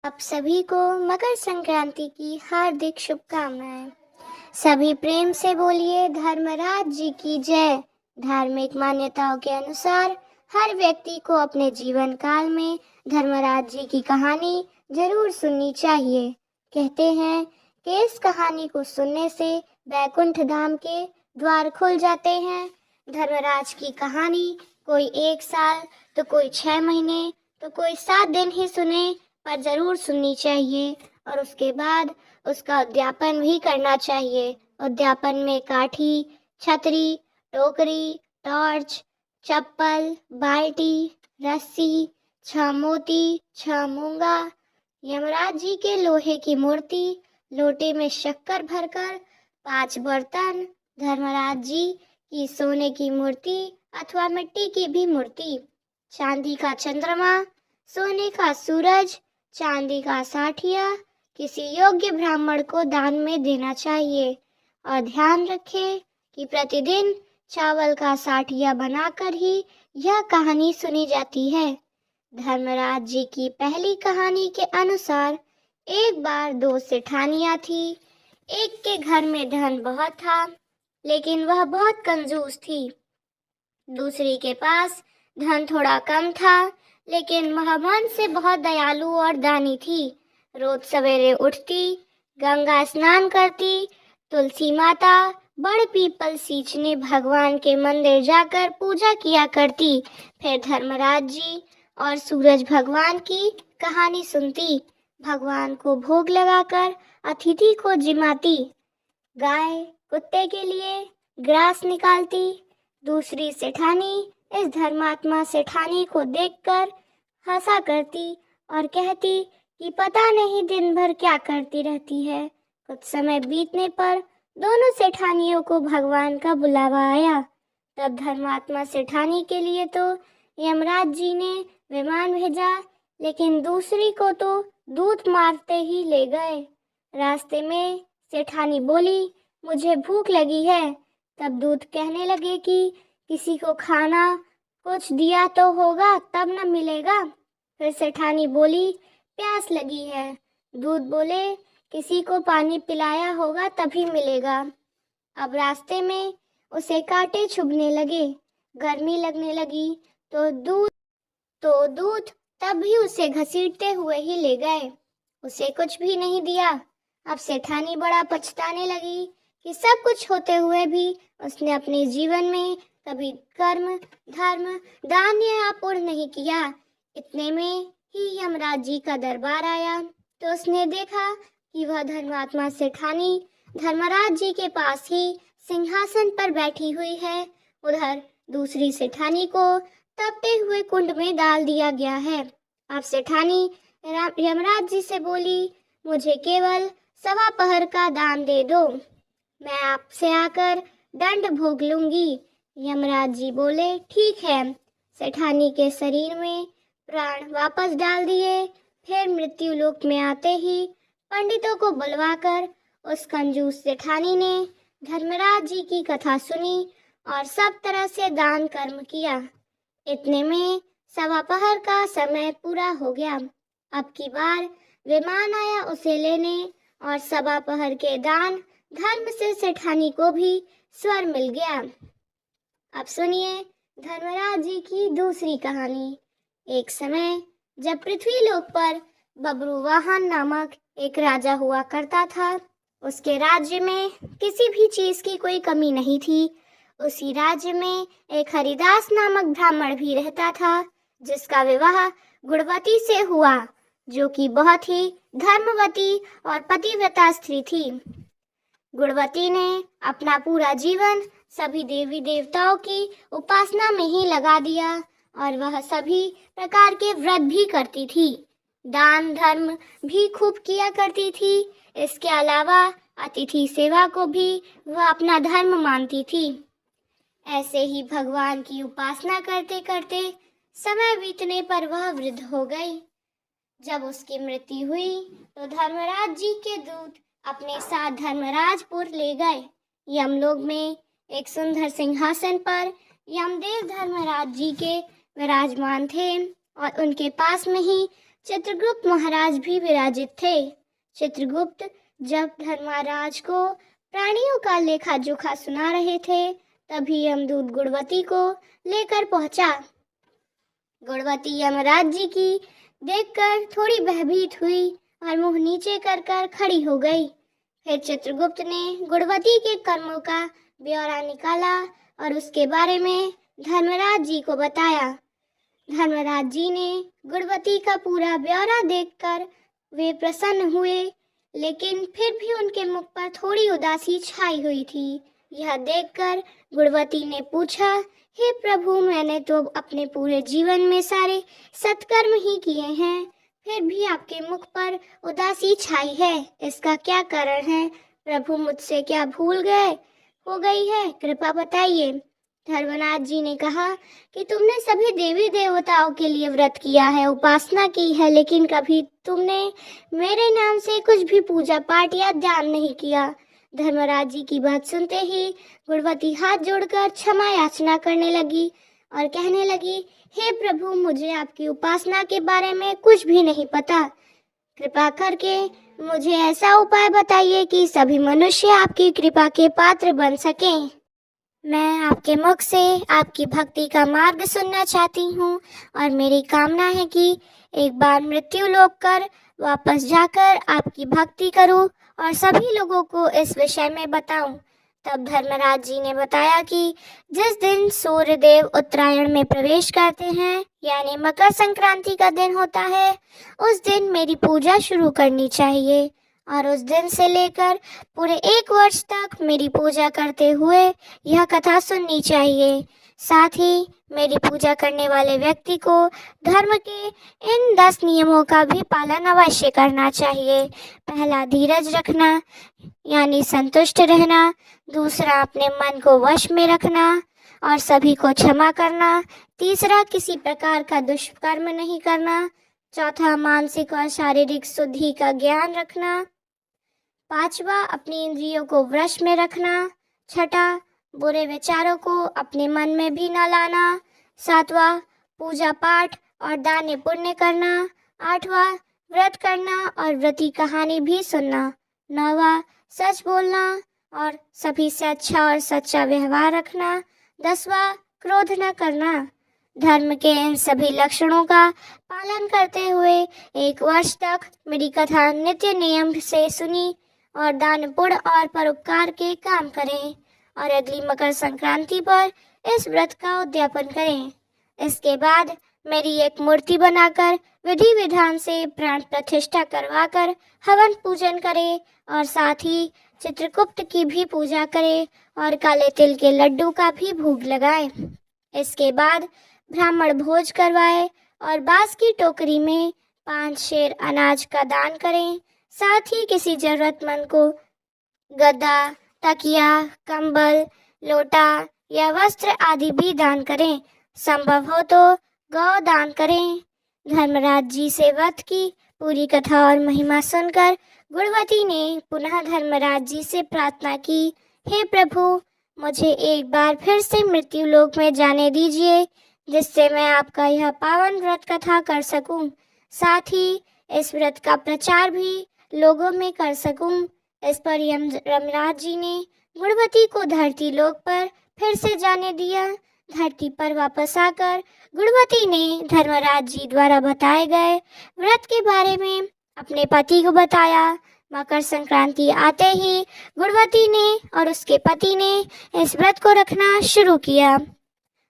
आप सभी को मकर संक्रांति की हार्दिक शुभकामनाएं। सभी प्रेम से बोलिए धर्मराज जी की जय। धार्मिक मान्यताओं के अनुसार हर व्यक्ति को अपने जीवन काल में धर्मराज जी की कहानी जरूर सुननी चाहिए। कहते हैं कि इस कहानी को सुनने से वैकुंठ धाम के द्वार खुल जाते हैं। धर्मराज की कहानी कोई 1 साल तो कोई 6 महीने तो कोई 7 दिन ही सुने, पर जरूर सुननी चाहिए और उसके बाद उसका उद्यापन भी करना चाहिए। उद्यापन में काठी, छतरी, टोकरी, टॉर्च, चप्पल, बाल्टी, रस्सी, 6 मोती, 6 मूंगा, यमराज जी के लोहे की मूर्ति, लोटे में शक्कर भरकर, 5 बर्तन, धर्मराज जी की सोने की मूर्ति अथवा मिट्टी की भी मूर्ति, चांदी का चंद्रमा, सोने का सूरज, चांदी का साठिया किसी योग्य ब्राह्मण को दान में देना चाहिए। और ध्यान रखें कि प्रतिदिन चावल का साठिया बनाकर ही यह कहानी सुनी जाती है। धर्मराज जी की पहली कहानी के अनुसार एक बार 2 सेठानियां थी। एक के घर में धन बहुत था, लेकिन वह बहुत कंजूस थी। दूसरी के पास धन थोड़ा कम था, लेकिन वह मन से बहुत दयालु और दानी थी। रोज सवेरे उठती, गंगा स्नान करती, तुलसी माता, बड़ पीपल सींचने भगवान के मंदिर जाकर पूजा किया करती। फिर धर्मराज जी और सूरज भगवान की कहानी सुनती। भगवान को भोग लगाकर अतिथि को जिमाती। गाय कुत्ते के लिए ग्रास निकालती। दूसरी सेठानी इस धर्मात्मा सेठानी को देखकर हंसा करती और कहती कि पता नहीं दिन भर क्या करती रहती है। कुछ समय बीतने पर दोनों सेठानियों को भगवान का बुलावा आया। तब धर्मात्मा सेठानी के लिए तो यमराज जी ने विमान भेजा, लेकिन दूसरी को तो दूत मारते ही ले गए। रास्ते में सेठानी बोली, मुझे भूख लगी है। तब दूत कहने लगे कि किसी को खाना कुछ दिया तो होगा, तब न मिलेगा। फिर सेठानी बोली, प्यास लगी है। दूत बोले, किसी को पानी पिलाया होगा तभी मिलेगा। अब रास्ते में उसे कांटे चुभने लगे, गर्मी लगने लगी, तो दूत तब भी उसे घसीटते हुए ही ले गए। उसे कुछ भी नहीं दिया। अब सेठानी बड़ा पछताने लगी कि सब कुछ होते हुए भी उसने अपने जीवन में कभी कर्म, धर्म, दान या पुण्य नहीं किया। इतने में ही यमराज जी का दरबार आया, तो उसने देखा कि वह धर्मात्मा सेठानी धर्मराज जी के पास ही सिंहासन पर बैठी हुई है। उधर दूसरी सेठानी को तपते हुए कुंड में डाल दिया गया है। अब सेठानी यमराज जी से बोली, मुझे केवल 1.25 पहर का दान दे दो, मैं आपसे आकर दंड भोग लूंगी। यमराज जी बोले, ठीक है। सेठानी के शरीर में प्राण वापस डाल दिए। फिर मृत्यु लोक में आते ही पंडितों को बुलवाकर उस कंजूस सेठानी ने धर्मराज जी की कथा सुनी और सब तरह से दान कर्म किया। इतने में 1.25 पहर का समय पूरा हो गया। अब की बार विमान आया उसे लेने, और 1.25 पहर के दान धर्म से सेठानी को भी स्वर मिल गया। अब सुनिए धर्मराज जी की दूसरी कहानी। एक समय जब पृथ्वी लोक पर बब्रुवाहन नामक एक राजा हुआ करता था, उसके राज्य में किसी भी चीज की कोई कमी नहीं थी। उसी राज्य में एक हरिदास नामक ब्राह्मण भी रहता था, जिसका विवाह गुणवती से हुआ, जो कि बहुत ही धर्मवती और पतिव्रता स्त्री थी। गुणवती ने अपना पूरा जीवन सभी देवी देवताओं की उपासना में ही लगा दिया, और वह सभी प्रकार के व्रत भी करती थी, दान धर्म भी खूब किया करती थी। इसके अलावा अतिथि सेवा को भी वह अपना धर्म मानती थी। ऐसे ही भगवान की उपासना करते करते समय बीतने पर वह वृद्ध हो गई। जब उसकी मृत्यु हुई तो धर्मराज जी के दूत अपने साथ धर्मराजपुर ले गए। यमलोक में एक सुंदर सिंहासन पर यमदेव धर्मराज जी के विराजमान थे, और उनके पास में ही चित्रगुप्त महाराज भी विराजित थे। चित्रगुप्त जब धर्मराज को प्राणियों का लेखा जोखा सुना रहे थे, तभी यमदूत गुणवती को लेकर पहुंचा। गुणवती यमराज जी की देखकर थोड़ी भयभीत हुई और मुंह नीचे कर कर खड़ी हो गई। फिर चित्रगुप्त ने गुणवती के कर्मों का ब्यौरा निकाला और उसके बारे में धर्मराज जी को बताया। धर्मराज जी ने गुणवती का पूरा ब्यौरा देखकर वे प्रसन्न हुए, लेकिन फिर भी उनके मुख पर थोड़ी उदासी छाई हुई थी। यह देखकर गुणवती ने पूछा, हे प्रभु, मैंने तो अपने पूरे जीवन में सारे सत्कर्म ही किए हैं, फिर भी आपके मुख पर उदासी छाई है, इसका क्या कारण है? प्रभु, मुझसे क्या भूल हो गई है? कृपा बताइए। धर्मराज जी ने कहा कि तुमने सभी देवी देवताओं के लिए व्रत किया है, उपासना की है, लेकिन कभी तुमने मेरे नाम से कुछ भी पूजा पाठ या ध्यान नहीं किया। धर्मराज जी की बात सुनते ही गुणवती हाथ जोड़कर क्षमा याचना करने लगी और कहने लगी, हे प्रभु, मुझे आपकी उपासना के बारे में कुछ भी नहीं पता। कृपा करके मुझे ऐसा उपाय बताइए कि सभी मनुष्य आपकी कृपा के पात्र बन सकें। मैं आपके मुख से आपकी भक्ति का मार्ग सुनना चाहती हूँ और मेरी कामना है कि एक बार मृत्यु लोक कर वापस जाकर आपकी भक्ति करूँ और सभी लोगों को इस विषय में बताऊं। तब धर्मराज जी ने बताया कि जिस दिन सूर्यदेव उत्तरायण में प्रवेश करते हैं, यानी मकर संक्रांति का दिन होता है, उस दिन मेरी पूजा शुरू करनी चाहिए और उस दिन से लेकर पूरे 1 वर्ष तक मेरी पूजा करते हुए यह कथा सुननी चाहिए। साथ ही मेरी पूजा करने वाले व्यक्ति को धर्म के इन 10 नियमों का भी पालन अवश्य करना चाहिए। पहला, धीरज रखना यानी संतुष्ट रहना। दूसरा, अपने मन को वश में रखना और सभी को क्षमा करना। तीसरा, किसी प्रकार का दुष्कर्म नहीं करना। चौथा, मानसिक और शारीरिक शुद्धि का ज्ञान रखना। 5वां, अपनी इंद्रियों को वश में रखना। छठा, बुरे विचारों को अपने मन में भी न लाना। 7वां, पूजा पाठ और दान पुण्य करना। 8वां, व्रत करना और व्रती कहानी भी सुनना। 9वां, सच बोलना और सभी से अच्छा और सच्चा व्यवहार रखना। 10वां, क्रोध न करना। धर्म के इन सभी लक्षणों का पालन करते हुए 1 वर्ष तक मेरी कथा नित्य नियम से सुनी और दान पुण्य और परोपकार के काम करें और अगली मकर संक्रांति पर इस व्रत का उद्यापन करें। इसके बाद मेरी एक मूर्ति बनाकर विधि विधान से प्राण प्रतिष्ठा करवाकर हवन पूजन करें और साथ ही चित्रगुप्त की भी पूजा करें और काले तिल के लड्डू का भी भोग लगाएं। इसके बाद ब्राह्मण भोज करवाएं और बांस की टोकरी में 5 शेर अनाज का दान करें। साथ ही किसी जरूरतमंद को गद्दा, तकिया, कंबल, लोटा या वस्त्र आदि भी दान करें। संभव हो तो गौ दान करें। धर्मराज जी से व्रत की पूरी कथा और महिमा सुनकर गुणवती ने पुनः धर्मराज जी से प्रार्थना की, हे प्रभु, मुझे एक बार फिर से मृत्यु लोक में जाने दीजिए, जिससे मैं आपका यह पावन व्रत कथा कर सकूं। साथ ही इस व्रत का प्रचार भी लोगों में कर सकूं। इस पर यमराज जी ने गुणवती को धरती लोक पर फिर से जाने दिया। धरती पर वापस आकर गुणवती ने धर्मराज जी द्वारा बताए गए व्रत के बारे में अपने पति को बताया। मकर संक्रांति आते ही गुणवती ने और उसके पति ने इस व्रत को रखना शुरू किया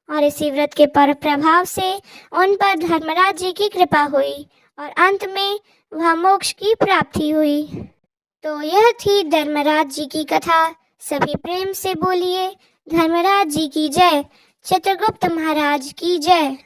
और इसी व्रत के पर प्रभाव से उन पर धर्मराज जी की कृपा हुई और अंत में वह मोक्ष की प्राप्ति हुई। तो यह थी धर्मराज जी की कथा। सभी प्रेम से बोलिए, धर्मराज जी की जय। चित्रगुप्त महाराज की जय।